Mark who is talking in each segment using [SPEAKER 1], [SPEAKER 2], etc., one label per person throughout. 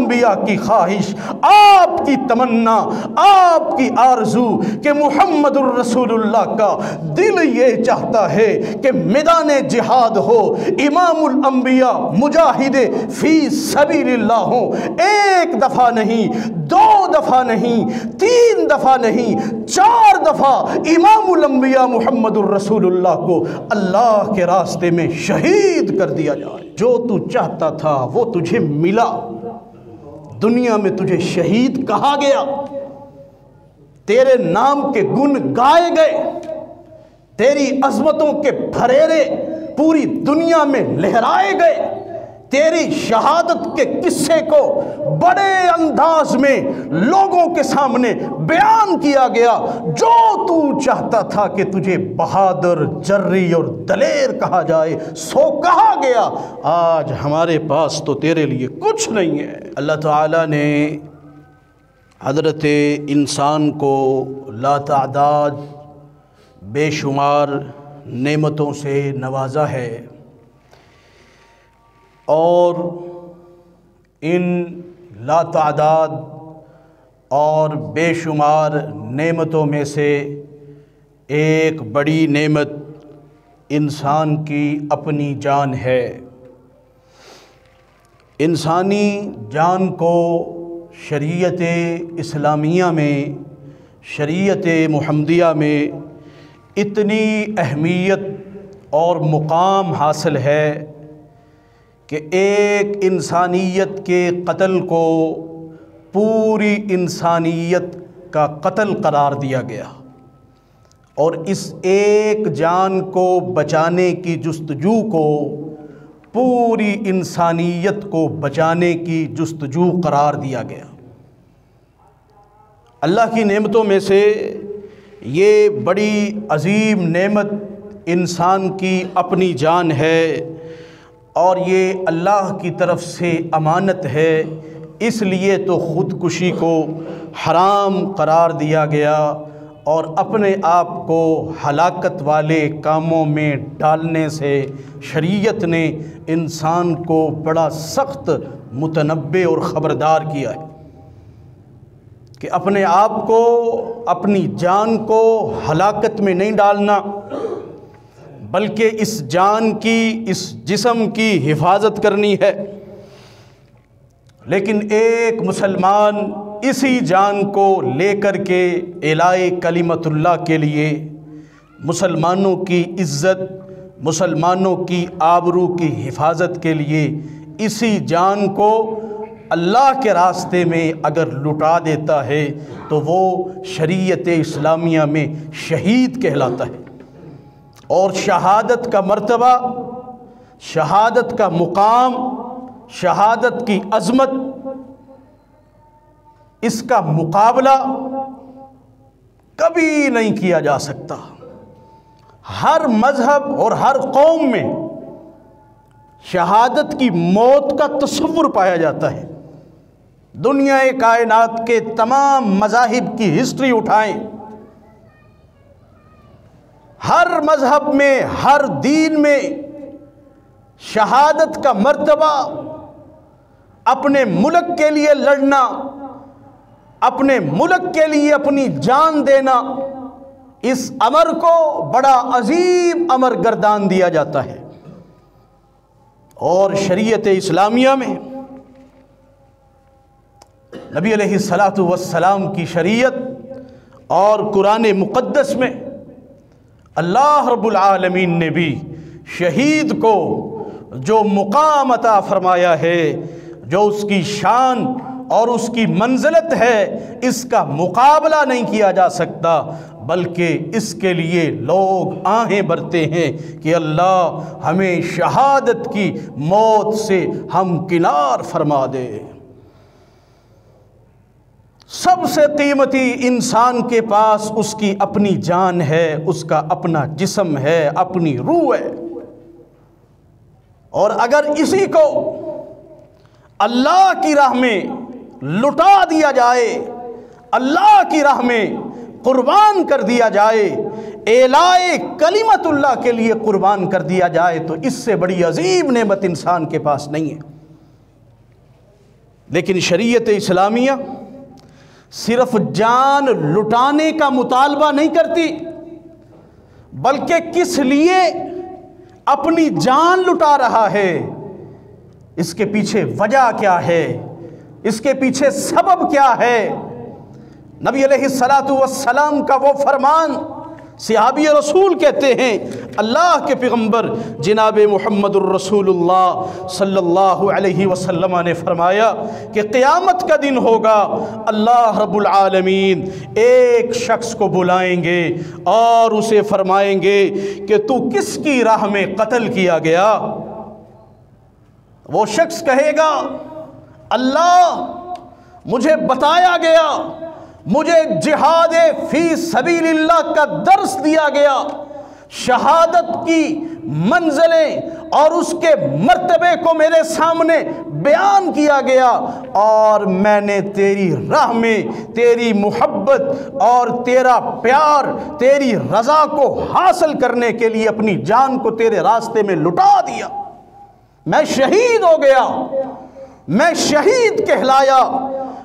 [SPEAKER 1] انبیاء کی خواہش، آپ کی تمنا، آپ کی آرزو کہ محمد الرسول اللہ کا دل یہ چاہتا ہے کہ میدان جہاد ہو، امام الانبیاء مجاہد فی سبیل اللہ ہوں، ایک دفعہ نہیں، 2 دفعہ نہیں، 3 دفعہ نہیں، 4 دفعہ امام الانبیاء محمد الرسول اللہ کو اللہ کے راستے میں شہید کر دیا جائے۔ جو تو چاہتا تھا وہ تجھے ملا، دنیا میں تجھے شہید کہا گیا، تیرے نام کے گن گائے گئے، تیری عظمتوں کے پھریرے پوری دنیا میں لہرائے گئے، تیری شہادت کے قصے کو بڑے انداز میں لوگوں کے سامنے بیان کیا گیا۔ جو تو چاہتا تھا کہ تجھے بہادر، جری اور دلیر کہا جائے سو کہا گیا۔ آج ہمارے پاس تو تیرے لیے کچھ نہیں ہے۔ اللہ تعالیٰ نے حضرت انسان کو لاتعداد بے شمار نعمتوں سے نوازا ہے، اور ان لاتعداد اور بے شمار نعمتوں میں سے ایک بڑی نعمت انسان کی اپنی جان ہے۔ انسانی جان کو شریعت اسلامیہ میں، شریعت محمدیہ میں اتنی اہمیت اور مقام حاصل ہے کہ ایک انسانیت کے قتل کو پوری انسانیت کا قتل قرار دیا گیا، اور اس ایک جان کو بچانے کی جستجو کو پوری انسانیت کو بچانے کی جستجو قرار دیا گیا۔ اللہ کی نعمتوں میں سے یہ بڑی عظیم نعمت انسان کی اپنی جان ہے، اور یہ اللہ کی طرف سے امانت ہے، اس لیے تو خودکشی کو حرام قرار دیا گیا، اور اپنے آپ کو ہلاکت والے کاموں میں ڈالنے سے شریعت نے انسان کو بڑا سخت متنبہ اور خبردار کیا ہے کہ اپنے آپ کو، اپنی جان کو ہلاکت میں نہیں ڈالنا، بلکہ اس جان کی، اس جسم کی حفاظت کرنی ہے۔ لیکن ایک مسلمان اسی جان کو لے کر کے اعلاء کلمت اللہ کے لیے، مسلمانوں کی عزت، مسلمانوں کی آبرو کی حفاظت کے لیے اسی جان کو اللہ کے راستے میں اگر لٹا دیتا ہے تو وہ شریعت اسلامیہ میں شہید کہلاتا ہے۔ اور شہادت کا مرتبہ، شہادت کا مقام، شہادت کی عظمت، اس کا مقابلہ کبھی نہیں کیا جا سکتا۔ ہر مذہب اور ہر قوم میں شہادت کی موت کا تصور پایا جاتا ہے۔ دنیا کائنات کے تمام مذاہب کی ہسٹری اٹھائیں، ہر مذہب میں، ہر دین میں شہادت کا مرتبہ، اپنے ملک کے لیے لڑنا، اپنے ملک کے لیے اپنی جان دینا، اس امر کو بڑا عظیم امر گردان دیا جاتا ہے۔ اور شریعت اسلامیہ میں نبی علیہ الصلاۃ والسلام کی شریعت اور قرآن مقدس میں اللہ رب العالمین نے بھی شہید کو جو مقام عطا فرمایا ہے، جو اس کی شان اور اس کی منزلت ہے، اس کا مقابلہ نہیں کیا جا سکتا، بلکہ اس کے لیے لوگ آہیں بھرتے ہیں کہ اللہ ہمیں شہادت کی موت سے ہمکنار فرما دے۔ سب سے قیمتی انسان کے پاس اس کی اپنی جان ہے، اس کا اپنا جسم ہے، اپنی روح ہے، اور اگر اسی کو اللہ کی راہ میں لٹا دیا جائے، اللہ کی راہ میں قربان کر دیا جائے، اعلاء کلمت اللہ کے لیے قربان کر دیا جائے، تو اس سے بڑی عظیم نعمت انسان کے پاس نہیں ہے۔ لیکن شریعت اسلامیہ صرف جان لٹانے کا مطالبہ نہیں کرتی، بلکہ کس لیے اپنی جان لٹا رہا ہے، اس کے پیچھے وجہ کیا ہے، اس کے پیچھے سبب کیا ہے۔ نبی علیہ الصلاۃ والسلام کا وہ فرمان، صحابی رسول کہتے ہیں اللہ کے پیغمبر جناب محمد الرسول اللہ صلی اللہ علیہ وسلم نے فرمایا کہ قیامت کا دن ہوگا، اللہ رب العالمین ایک شخص کو بلائیں گے اور اسے فرمائیں گے کہ تو کس کی راہ میں قتل کیا گیا؟ وہ شخص کہے گا اللہ مجھے بتایا گیا، مجھے جہاد فی سبیل اللہ کا درس دیا گیا، شہادت کی منزلیں اور اس کے مرتبے کو میرے سامنے بیان کیا گیا، اور میں نے تیری راہ میں تیری محبت اور تیرا پیار، تیری رضا کو حاصل کرنے کے لیے اپنی جان کو تیرے راستے میں لٹا دیا، میں شہید ہو گیا، میں شہید کہلایا،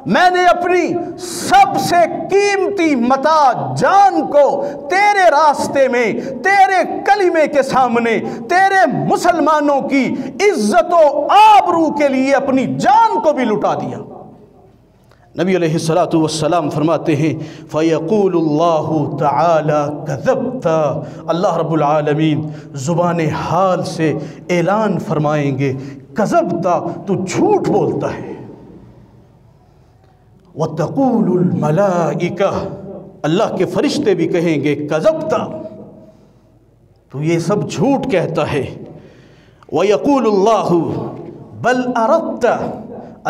[SPEAKER 1] میں نے اپنی سب سے قیمتی متاع جان کو تیرے راستے میں، تیرے کلمے کے سامنے، تیرے مسلمانوں کی عزت و آبرو کے لیے اپنی جان کو بھی لٹا دیا۔ نبی علیہ الصلاۃ والسلام فرماتے ہیں فَيَقُولُ اللَّهُ تَعَالَى كَذَبْتَ، اللہ رب العالمین زبان حال سے اعلان فرمائیں گے کذبت، تو جھوٹ بولتا ہے۔ وَتَقُولُ الْمَلَائِكَةُ، اللہ کے فرشتے بھی کہیں گے کذبت، تو یہ سب جھوٹ کہتا ہے۔ وَيَقُولُ اللَّهُ بَلْ أَرَدْتَ،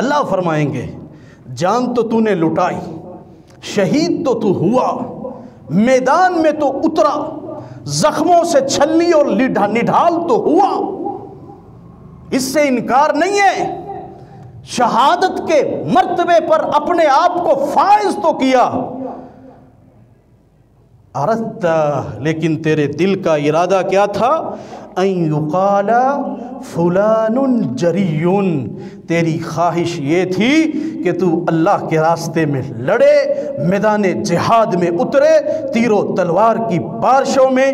[SPEAKER 1] اللہ فرمائیں گے جان تو نے لٹائی، شہید تو ہوا، میدان میں تو اترا، زخموں سے چھلی اور نڈھال تو ہوا، اس سے انکار نہیں ہے، شہادت کے مرتبے پر اپنے آپ کو فائز تو کیا، اردت، لیکن تیرے دل کا ارادہ کیا تھا؟ ان یقال فلان جریٌ، تیری خواہش یہ تھی کہ تو اللہ کے راستے میں لڑے، میدان جہاد میں اترے، تیر و تلوار کی بارشوں میں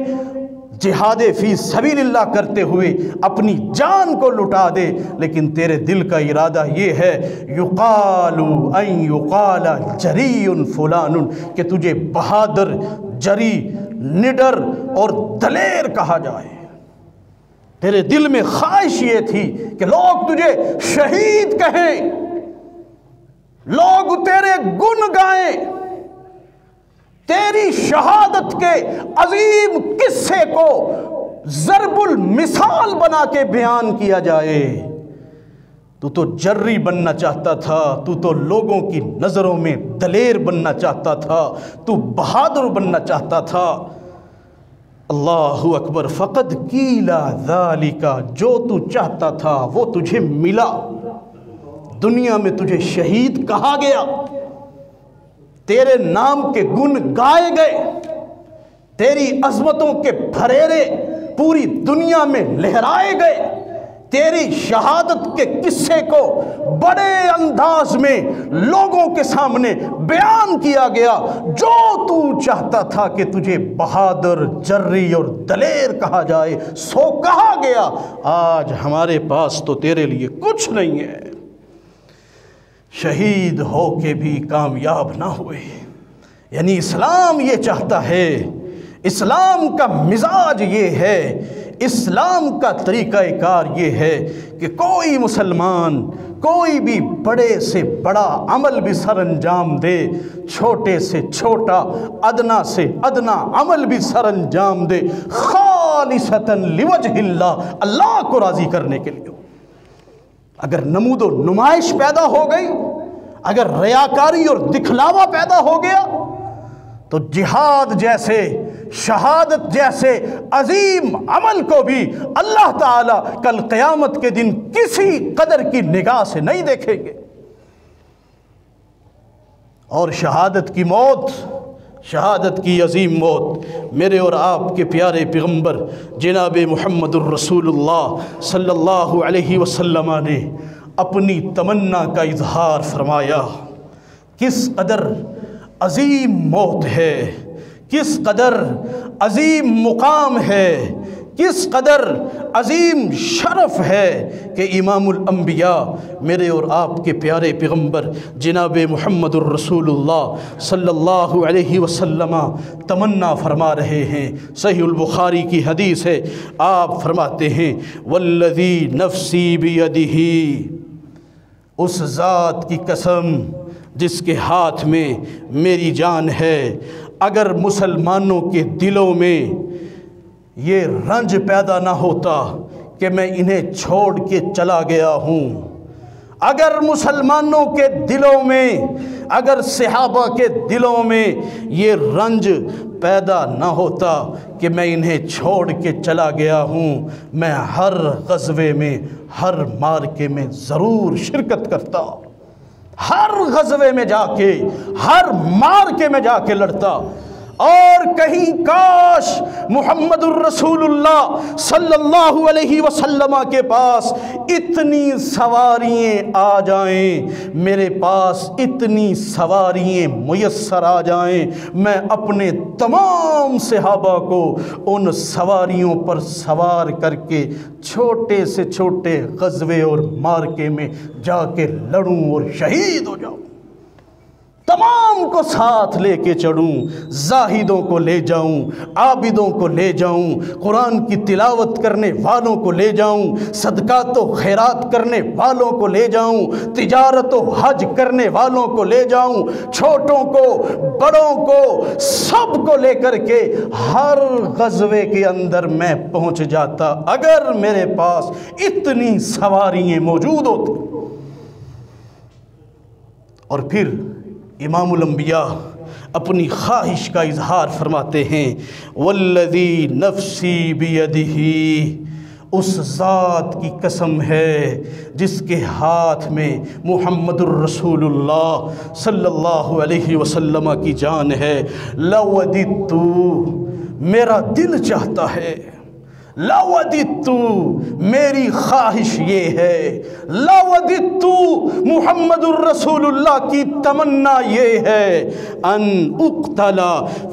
[SPEAKER 1] جہاد فی سبیل اللہ کرتے ہوئے اپنی جان کو لٹا دے، لیکن تیرے دل کا ارادہ یہ ہے یقال ان یقال جری فلان، کہ تجھے بہادر، جری، نڈر اور دلیر کہا جائے۔ تیرے دل میں خواہش یہ تھی کہ لوگ تجھے شہید کہیں، لوگ تیرے گن گائیں، تیری شہادت کے عظیم قصے کو ضرب المثال بنا کے بیان کیا جائے۔ تو جری بننا چاہتا تھا، تو لوگوں کی نظروں میں دلیر بننا چاہتا تھا، تو بہادر بننا چاہتا تھا۔ اللہ اکبر، فقد کیلا ذالک، جو تو چاہتا تھا وہ تجھے ملا، دنیا میں تجھے شہید کہا گیا، تیرے نام کے گن گائے گئے، تیری عظمتوں کے پھریرے پوری دنیا میں لہرائے گئے، تیری شہادت کے قصے کو بڑے انداز میں لوگوں کے سامنے بیان کیا گیا۔ جو تو چاہتا تھا کہ تجھے بہادر، جری اور دلیر کہا جائے سو کہا گیا۔ آج ہمارے پاس تو تیرے لیے کچھ نہیں ہے، شہید ہو کے بھی کامیاب نہ ہوئے۔ یعنی اسلام یہ چاہتا ہے، اسلام کا مزاج یہ ہے، اسلام کا طریقہ کار یہ ہے کہ کوئی مسلمان کوئی بھی بڑے سے بڑا عمل بھی سر انجام دے، چھوٹے سے چھوٹا، ادنا سے ادنا عمل بھی سر انجام دے، خالصتاً لوجہ اللہ، اللہ کو راضی کرنے کے لیے۔ اگر نمود و نمائش پیدا ہو گئی، اگر ریاکاری اور دکھلاوا پیدا ہو گیا، تو جہاد جیسے، شہادت جیسے عظیم عمل کو بھی اللہ تعالیٰ کل قیامت کے دن کسی قدر کی نگاہ سے نہیں دیکھیں گے۔ اور شہادت کی موت، شہادت کی عظیم موت، میرے اور آپ کے پیارے پیغمبر جناب محمد الرسول اللہ صلی اللہ علیہ وسلم نے اپنی تمنا کا اظہار فرمایا۔ کس قدر عظیم موت ہے، کس قدر عظیم مقام ہے، کس قدر عظیم شرف ہے کہ امام الانبیاء میرے اور آپ کے پیارے پیغمبر جناب محمد الرسول اللہ صلی اللہ علیہ وسلم تمنا فرما رہے ہیں۔ صحیح البخاری کی حدیث ہے، آپ فرماتے ہیں والذی نفسی بیدہ، اس ذات کی قسم جس کے ہاتھ میں میری جان ہے، اگر مسلمانوں کے دلوں میں یہ رنج پیدا نہ ہوتا کہ میں انہیں چھوڑ کے چلا گیا ہوں، اگر مسلمانوں کے دلوں میں، اگر صحابہ کے دلوں میں یہ رنج پیدا نہ ہوتا کہ میں انہیں چھوڑ کے چلا گیا ہوں، میں ہر غزوے میں، ہر مارکے میں ضرور شرکت کرتا، ہر غزوے میں جا کے، ہر مارکے میں جا کے لڑتا، اور کہیں کاش محمد الرسول اللہ صلی اللہ علیہ وسلم کے پاس اتنی سواریاں آ جائیں، میرے پاس اتنی سواریاں میسر آ جائیں، میں اپنے تمام صحابہ کو ان سواریوں پر سوار کر کے چھوٹے سے چھوٹے غزوے اور مارکے میں جا کے لڑوں اور شہید ہو جاؤں، تمام کو ساتھ لے کے چڑھوں، زاہدوں کو لے جاؤں، عابدوں کو لے جاؤں، قرآن کی تلاوت کرنے والوں کو لے جاؤں، صدقات و خیرات کرنے والوں کو لے جاؤں، تجارت و حج کرنے والوں کو لے جاؤں، چھوٹوں کو، بڑوں کو، سب کو لے کر کے ہر غزوے کے اندر میں پہنچ جاتا اگر میرے پاس اتنی سواریاں موجود ہوتی۔ اور پھر امام الانبیاء اپنی خواہش کا اظہار فرماتے ہیں والذی نفسی بیدہ، اس ذات کی قسم ہے جس کے ہاتھ میں محمد الرسول اللہ صلی اللہ علیہ وسلم کی جان ہے، لوددت، میرا دل چاہتا ہے، لوددت، میری خواہش یہ ہے، لوددت، محمد الرسول اللہ کی تمنا یہ ہے، ان اقتل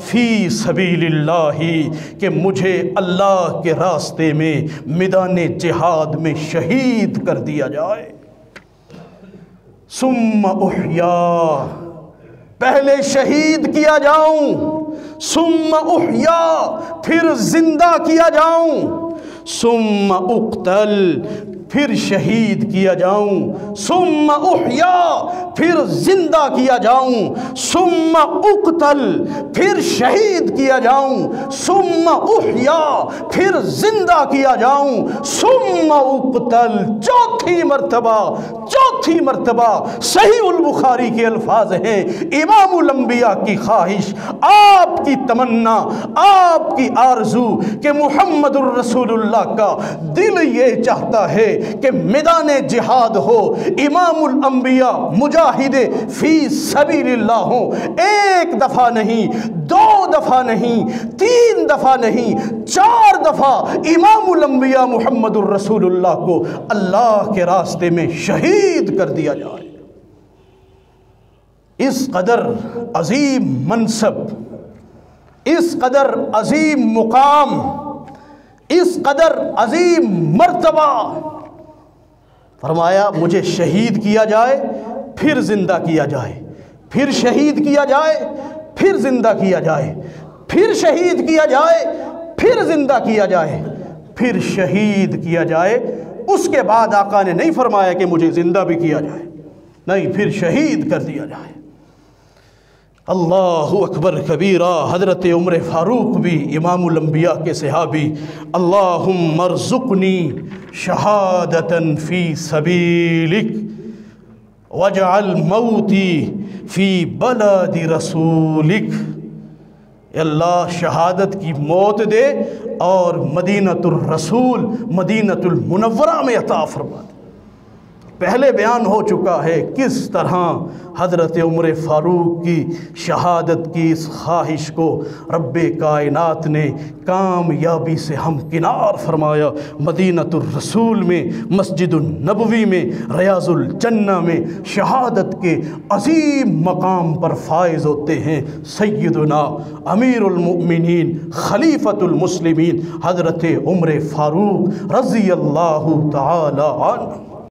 [SPEAKER 1] فی سبیل اللہ، کہ مجھے اللہ کے راستے میں میدان جہاد میں شہید کر دیا جائے، ثم احیا، پہلے شہید کیا جاؤں، ثم احیا، پھر زندہ کیا جاؤں، ثم اقتل، پھر شہید کیا جاؤں، ثم احیا، پھر زندہ کیا جاؤں، ثم اقتل، پھر شہید کیا جاؤں، ثم احیا، پھر زندہ کیا جاؤں، ثم اقتل، چوتھی مرتبہ، چوتھی مرتبہ۔ صحیح البخاری کے الفاظ ہیں، امام الانبیاء کی خواہش، آپ کی تمنا، آپ کی آرزو کہ محمد الرسول اللہ کا دل یہ چاہتا ہے کہ میدان جہاد ہو، امام الانبیاء مجاہد فی سبیل اللہ ہوں، ایک دفعہ نہیں، دو دفعہ نہیں، تین دفعہ نہیں، چار دفعہ امام الانبیاء محمد الرسول اللہ کو اللہ کے راستے میں شہید کر دیا جائے۔ اس قدر عظیم منصب، اس قدر عظیم مقام، اس قدر عظیم مرتبہ، فرمایا مجھے شہید کیا جائے، پھر زندہ کیا جائے، پھر شہید کیا جائے، پھر زندہ کیا جائے، پھر شہید کیا جائے، پھر زندہ کیا جائے، پھر شہید کیا جائے۔ اس کے بعد آقا نے نہیں فرمایا کہ مجھے زندہ بھی کیا جائے، نہیں، پھر شہید کر دیا جائے۔ اللہ اکبر کبیرہ۔ حضرت عمر فاروق بھی امام الانبیاء کے صحابی، اللہم ارزقنی شہادتا فی سبیلک واجعل موتی فی بلد رسولک، اے اللہ شہادت کی موت دے اور مدینۃ الرسول، مدینۃ المنورہ میں عطا فرما دے۔ پہلے بیان ہو چکا ہے کس طرح حضرت عمر فاروق کی شہادت کی اس خواہش کو رب کائنات نے کامیابی سے ہمکنار فرمایا۔ مدینۃ الرسول میں، مسجد النبوی میں، ریاض الجنہ میں شہادت کے عظیم مقام پر فائز ہوتے ہیں سیدنا امیر المؤمنین خلیفۃ المسلمین حضرت عمر فاروق رضی اللہ تعالی عنہ۔